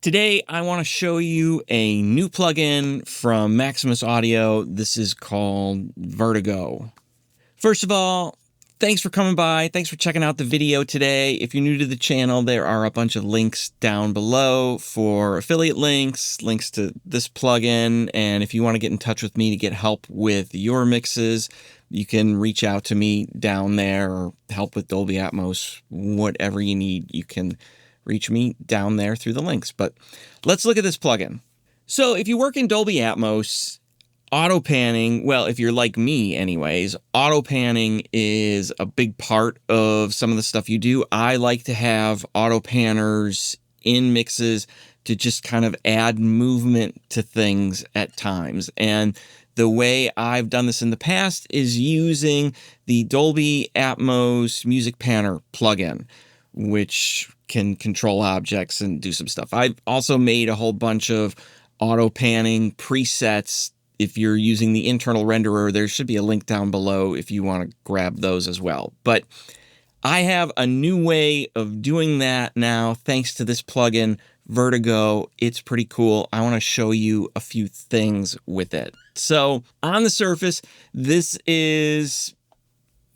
Today, I want to show you a new plugin from Maximus Audio. This is called Vert1go. First of all, thanks for coming by. Thanks for checking out the video today. If you're new to the channel, there are a bunch of links down below for affiliate links, links to this plugin, and if you want to get in touch with me to get help with your mixes, you can reach out to me down there, or help with Dolby Atmos, whatever you need, you can reach me down there through the links. But let's look at this plugin. So if you work in Dolby Atmos, auto panning, well, if you're like me anyways, auto panning is a big part of some of the stuff you do. I like to have auto panners in mixes to just kind of add movement to things at times. And the way I've done this in the past is using the Dolby Atmos Music Panner plugin, which can control objects and do some stuff. I've also made a whole bunch of auto panning presets. If you're using the internal renderer, there should be a link down below if you want to grab those as well. But I have a new way of doing that now, thanks to this plugin, Vert1go. It's pretty cool. I want to show you a few things with it. So on the surface, this is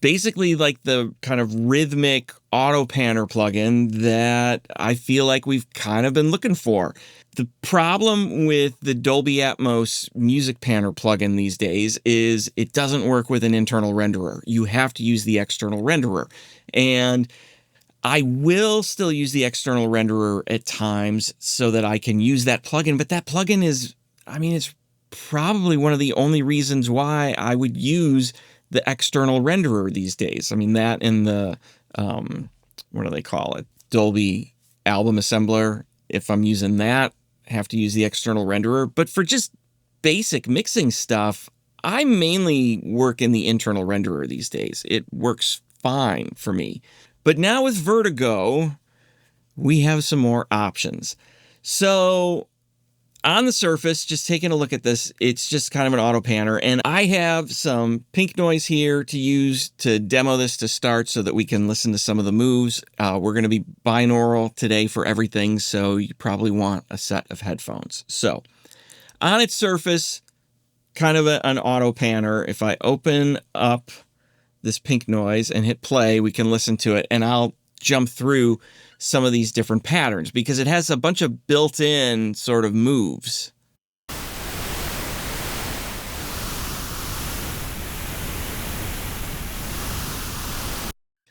basically like the kind of rhythmic auto panner plugin that I feel like we've kind of been looking for. The problem with the Dolby Atmos Music Panner plugin these days is it doesn't work with an internal renderer. You have to use the external renderer. And I will still use the external renderer at times so that I can use that plugin, but that plugin is, I mean, it's probably one of the only reasons why I would use the external renderer these days. I mean, that and the, what do they call it? Dolby Album Assembler. If I'm using that, I have to use the external renderer. But for just basic mixing stuff, I mainly work in the internal renderer these days. It works fine for me. But now with Vert1go, we have some more options. So on the surface, just taking a look at this, it's just kind of an auto panner. And I have some pink noise here to use to demo this to start so that we can listen to some of the moves. We're going to be binaural today for everything, so you probably want a set of headphones. So on its surface, kind of an auto panner. If I open up this pink noise and hit play, we can listen to it, and I'll jump through some of these different patterns because it has a bunch of built-in sort of moves.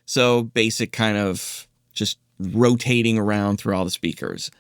So basic kind of just rotating around through all the speakers.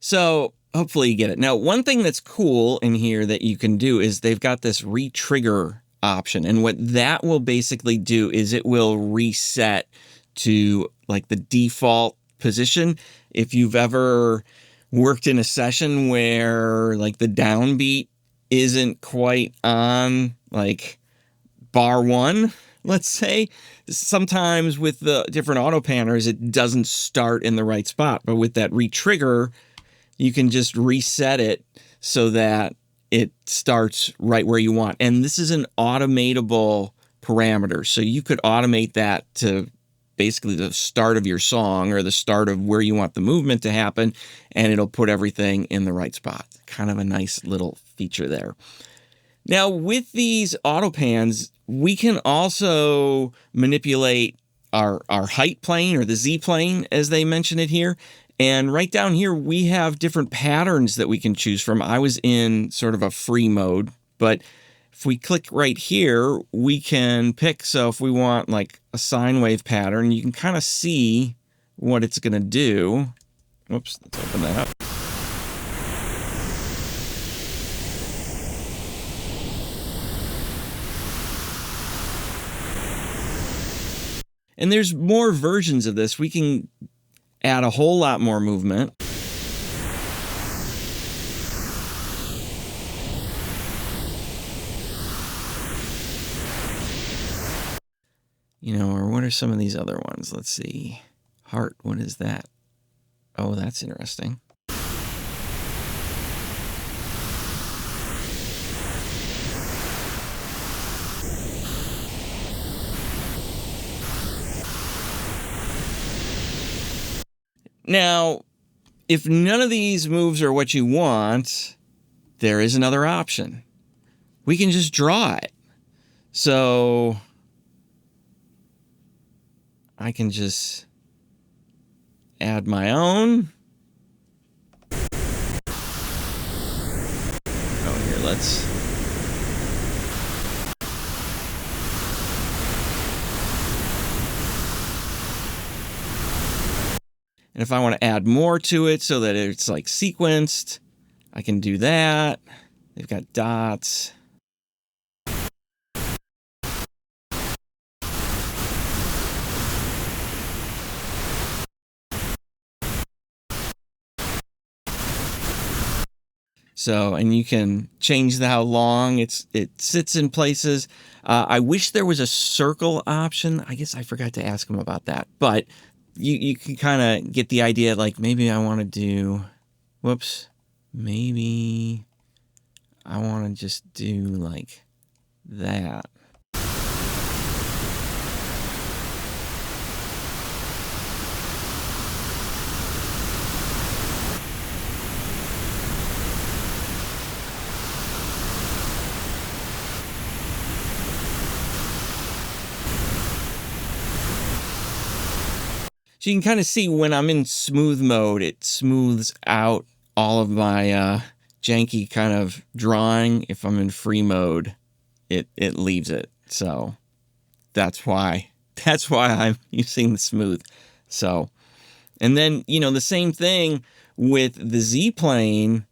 So hopefully you get it. Now, one thing that's cool in here that you can do is they've got this retrigger option. And what that will basically do is it will reset to like the default position. If you've ever worked in a session where like the downbeat isn't quite on like bar one, let's say, sometimes with the different auto panners, it doesn't start in the right spot. But with that retrigger, you can just reset it so that it starts right where you want. And this is an automatable parameter. So you could automate that to basically the start of your song or the start of where you want the movement to happen, and it'll put everything in the right spot. Kind of a nice little feature there. Now, with these auto pans, we can also manipulate our height plane, or the Z plane, as they mention it here. And right down here, we have different patterns that we can choose from. I was in sort of a free mode, but If we click right here, we can pick, so if we want like a sine wave pattern, you can kind of see what it's going to do. Whoops, let's open that up. And there's more versions of this. We can add a whole lot more movement. You know, or what are some of these other ones? Let's see. Heart, what is that? Oh, that's interesting. Now, if none of these moves are what you want, there is another option. We can just draw it. So I can just add my own. Oh, here, let's... And if I want to add more to it so that it's like sequenced, I can do that. They've got dots. So, and you can change how long it sits in places. I wish there was a circle option. I guess I forgot to ask him about that. But you can kind of get the idea, like maybe I want to do, whoops, maybe I want to just do like that. So you can kind of see when I'm in smooth mode, it smooths out all of my janky kind of drawing. If I'm in free mode, it leaves it. So that's why I'm using the smooth. So, and then, you know, the same thing with the Z plane.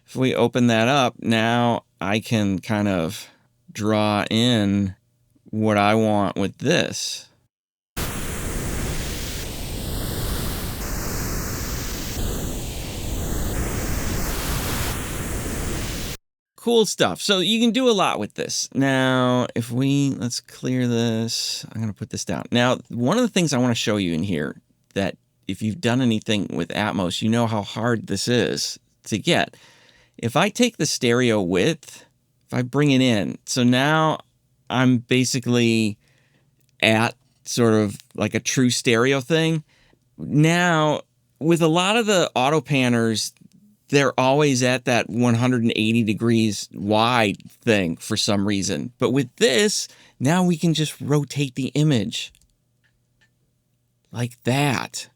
If we open that up, now I can kind of draw in what I want with this. Cool stuff. So you can do a lot with this. Now, if let's clear this. I'm going to put this down. Now, one of the things I want to show you in here, that if you've done anything with Atmos, you know how hard this is to get. If I take the stereo width, if I bring it in, so now I'm basically at sort of like a true stereo thing. Now, with a lot of the auto panners, they're always at that 180 degrees wide thing for some reason. But with this, now we can just rotate the image like that.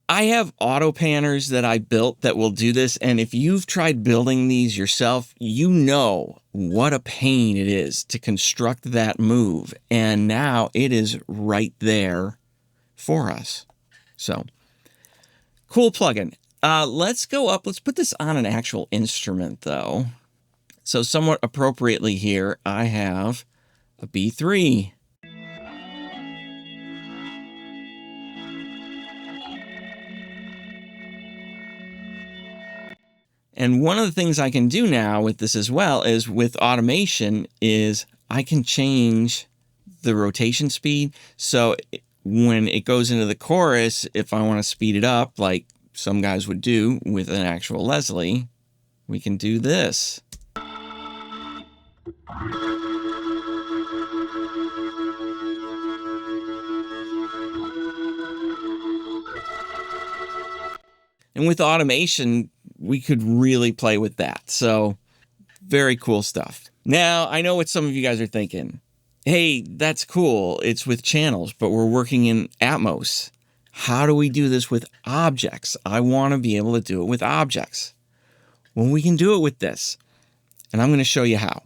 I have auto panners that I built that will do this. And if you've tried building these yourself, you know what a pain it is to construct that move. And now it is right there for us. So, cool plugin. Let's go up. Let's put this on an actual instrument, though. So somewhat appropriately here, I have a B3. And one of the things I can do now with this as well is with automation is I can change the rotation speed. So when it goes into the chorus, if I want to speed it up, like some guys would do with an actual Leslie, we can do this. And with automation, we could really play with that. So very cool stuff. Now, I know what some of you guys are thinking. Hey, that's cool. It's with channels, but we're working in Atmos. How do we do this with objects? I want to be able to do it with objects. Well, we can do it with this. And I'm going to show you how.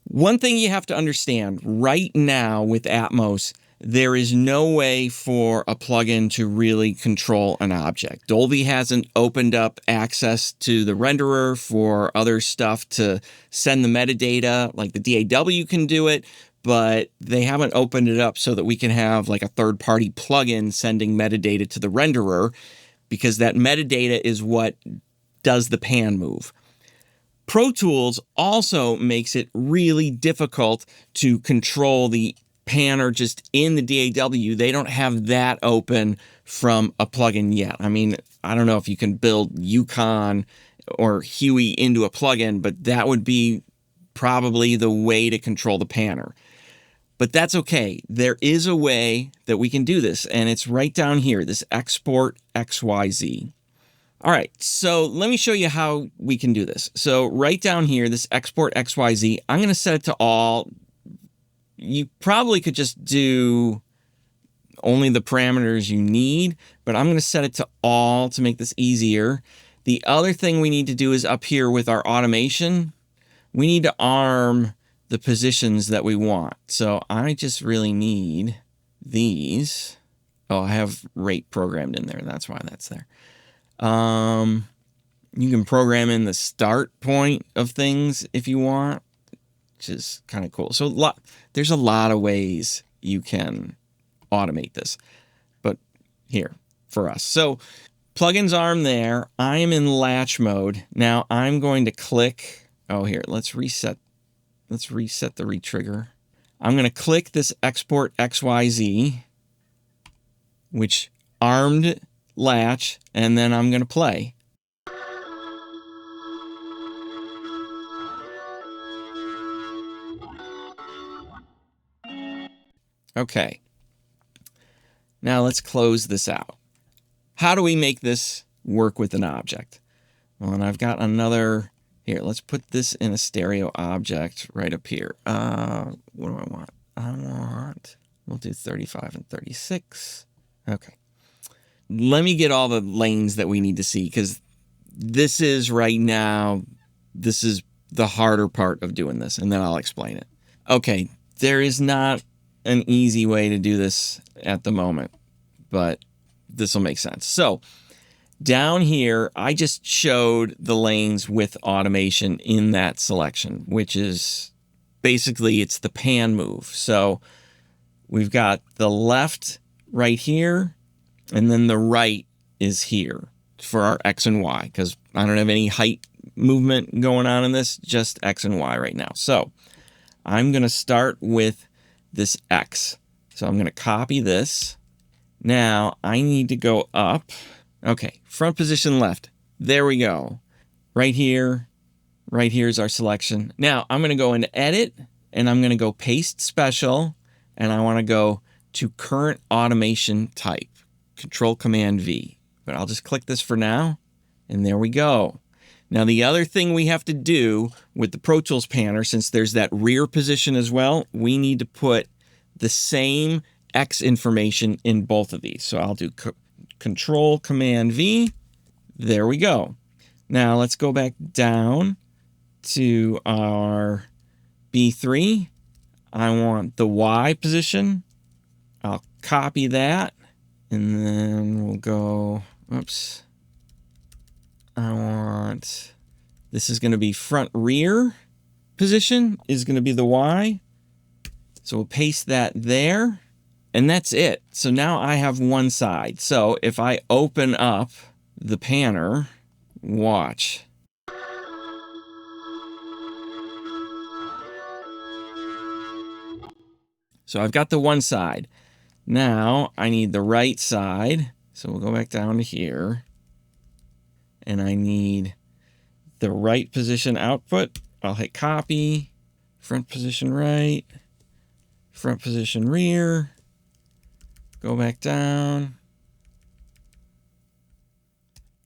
One thing you have to understand, right now with Atmos, there is no way for a plugin to really control an object. Dolby hasn't opened up access to the renderer for other stuff to send the metadata, like the DAW can do it, but they haven't opened it up so that we can have like a third-party plugin sending metadata to the renderer, because that metadata is what does the pan move. Pro Tools also makes it really difficult to control the panner just in the DAW. They don't have that open from a plugin yet. I mean, I don't know if you can build Yukon or Huey into a plugin, but that would be probably the way to control the panner. But that's okay. There is a way that we can do this, and it's right down here, this export XYZ. All right, so let me show you how we can do this. So right down here, this export XYZ, I'm going to set it to all. You probably could just do only the parameters you need, but I'm going to set it to all to make this easier. The other thing we need to do is up here with our automation, we need to arm the positions that we want. So I just really need these. Oh, I have rate programmed in there. That's why that's there. You can program in the start point of things if you want, which is kind of cool. So there's a lot of ways you can automate this, but here for us. So plugins arm there. I am in latch mode. Now I'm going to click, oh here, let's reset the retrigger. I'm going to click this export XYZ, which armed latch, and then I'm going to play. Okay. Now let's close this out. How do we make this work with an object? Well, and I've got another here. Let's put this in a stereo object right up here. What do I want? We'll do 35 and 36. Okay. Let me get all the lanes that we need to see, because this is right now, this is the harder part of doing this, and then I'll explain it. Okay, there is not an easy way to do this at the moment, but this will make sense. So down here, I just showed the lanes with automation in that selection, which is basically it's the pan move. So we've got the left right here, and then the right is here for our X and Y, because I don't have any height movement going on in this, just X and Y right now. So I'm going to start with this X. So I'm going to copy this. Now I need to go up. Okay, front position left. There we go. Right here is our selection. Now I'm going to go into edit, and I'm going to go paste special, and I want to go to current automation type. Control Command V, but I'll just click this for now, and there we go. Now the other thing we have to do with the Pro Tools panner, since there's that rear position as well, we need to put the same X information in both of these. So I'll do Control Command V. There we go. Now let's go back down to our B3. I want the Y position. I'll copy that. And then we'll go, oops. I want, this is going to be front rear position is going to be the Y. So we'll paste that there, and that's it. So now I have one side. So if I open up the panner, watch. So I've got the one side. Now I need the right side. So we'll go back down to here. And I need the right position output. I'll hit copy, front position right, front position rear, go back down,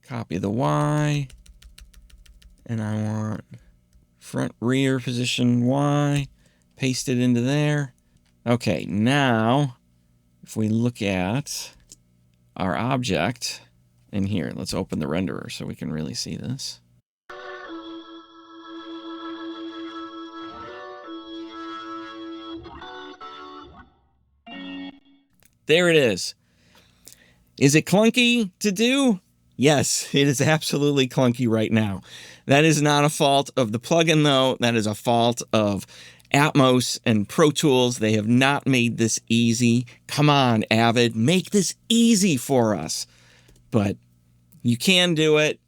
copy the Y, and I want front rear position Y, paste it into there. Okay, now if we look at our object in here, let's open the renderer so we can really see this. There it is. Is it clunky to do? Yes, it is absolutely clunky right now. That is not a fault of the plugin, though. That is a fault of Atmos and Pro Tools. They have not made this easy. Come on, Avid, make this easy for us. But you can do it.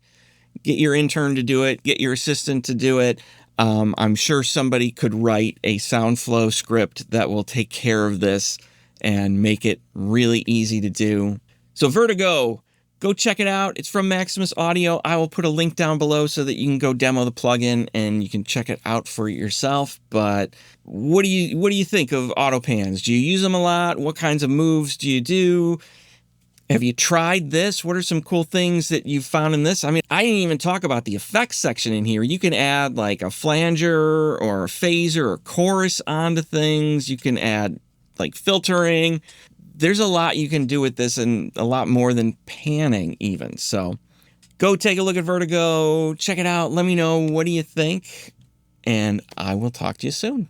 Get your intern to do it. Get your assistant to do it. I'm sure somebody could write a SoundFlow script that will take care of this and make it really easy to do. So Vert1go, go check it out. It's from Maximus Audio. I will put a link down below so that you can go demo the plugin and you can check it out for yourself. But what do you think of Autopans? Do you use them a lot? What kinds of moves do you do? Have you tried this? What are some cool things that you've found in this? I mean, I didn't even talk about the effects section in here. You can add like a flanger or a phaser or chorus onto things. You can add like filtering. There's a lot you can do with this, and a lot more than panning even. So go take a look at Vert1go, check it out. Let me know, what do you think? And I will talk to you soon.